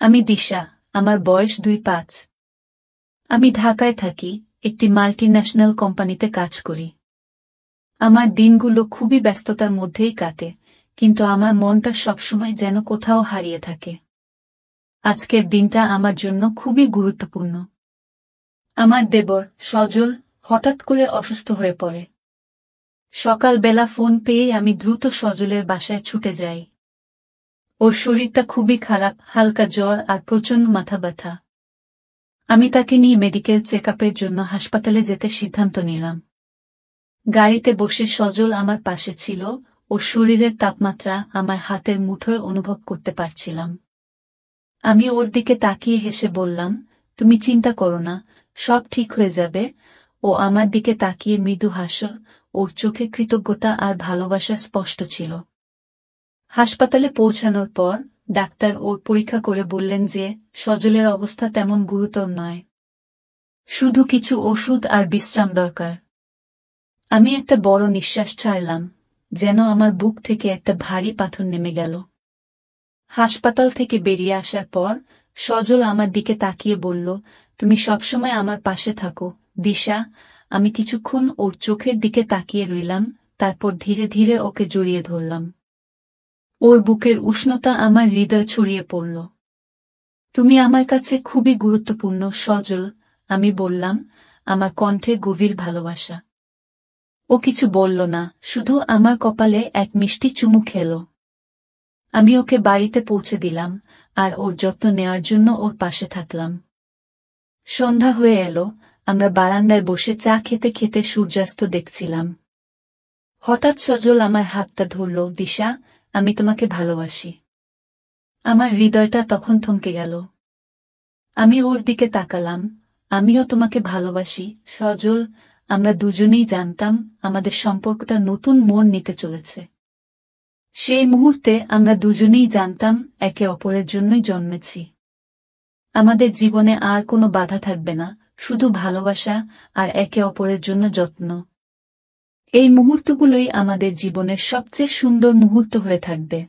আমি দিশা, আমার বয়স ২৫। আমি ঢাকায় থাকি, একটি মাল্টিন্যাশনাল কোম্পানিতে কাজ করি। আমার দিনগুলো খুবই ব্যস্ততার মধ্যেই কাটে, কিন্তু আমার মনটা সবসময় যেন কোথাও হারিয়ে থাকে। আজকের দিনটা আমার জন্য খুবই গুরুত্বপূর্ণ। আমার দেবর সজল হঠাৎ করে অসুস্থ হয়ে পড়ে। সকালবেলা ফোন পেয়েই আমি দ্রুত সজলের বাসায় ছুটে যাই। ওর শরীরটা খুবই খারাপ, হালকা জ্বর আর প্রচণ্ড মাথা ব্যথা। আমি তাকে নিয়ে মেডিকেল চেকআপের জন্য হাসপাতালে যেতে সিদ্ধান্ত নিলাম। গাড়িতে বসে সজল আমার পাশে ছিল, ওর শরীরের তাপমাত্রা আমার হাতের মুঠোয় অনুভব করতে পারছিলাম। আমি ওর দিকে তাকিয়ে হেসে বললাম, তুমি চিন্তা করো না, সব ঠিক হয়ে যাবে। ও আমার দিকে তাকিয়ে মৃদু হাসল, ওর চোখে কৃতজ্ঞতা আর ভালোবাসা স্পষ্ট ছিল। হাসপাতালে পৌঁছানোর পর ডাক্তার ওর পরীক্ষা করে বললেন যে সজলের অবস্থা তেমন গুরুতর নয়, শুধু কিছু ওষুধ আর বিশ্রাম দরকার। আমি একটা বড় নিঃশ্বাস ছাড়লাম, যেন আমার বুক থেকে একটা ভারী পাথর নেমে গেল। হাসপাতাল থেকে বেরিয়ে আসার পর সজল আমার দিকে তাকিয়ে বলল, তুমি সবসময় আমার পাশে থাকো দিশা। আমি কিছুক্ষণ ওর চোখের দিকে তাকিয়ে রইলাম, তারপর ধীরে ধীরে ওকে জড়িয়ে ধরলাম। ওর বুকের উষ্ণতা আমার হৃদয় ছড়িয়ে পড়ল। তুমি আমার কাছে খুবই গুরুত্বপূর্ণ সজল, আমি বললাম, আমার কণ্ঠে গভীর ভালোবাসা। ও কিছু বলল না, শুধু আমার কপালে এক মিষ্টি চুমু খেল। আমি ওকে বাড়িতে পৌঁছে দিলাম, আর ওর যত্ন নেওয়ার জন্য ওর পাশে থাকলাম। সন্ধ্যা হয়ে এলো, আমরা বারান্দায় বসে চা খেতে খেতে সূর্যাস্ত দেখছিলাম। হঠাৎ সজল আমার হাতটা ধরল, দিশা, আমি তোমাকে ভালোবাসি। আমার হৃদয়টা তখন থমকে গেল। আমি ওর দিকে তাকালাম, আমিও তোমাকে ভালোবাসি সজল। আমরা দুজনেই জানতাম আমাদের সম্পর্কটা নতুন মোড় নিতে চলেছে। সেই মুহূর্তে আমরা দুজনেই জানতাম একে অপরের জন্যই জন্মেছি। আমাদের জীবনে আর কোনো বাধা থাকবে না, শুধু ভালোবাসা আর একে অপরের জন্য যত্ন। এই মুহূর্তগুলোই আমাদের জীবনের সবচেয়ে সুন্দর মুহূর্ত হয়ে থাকবে।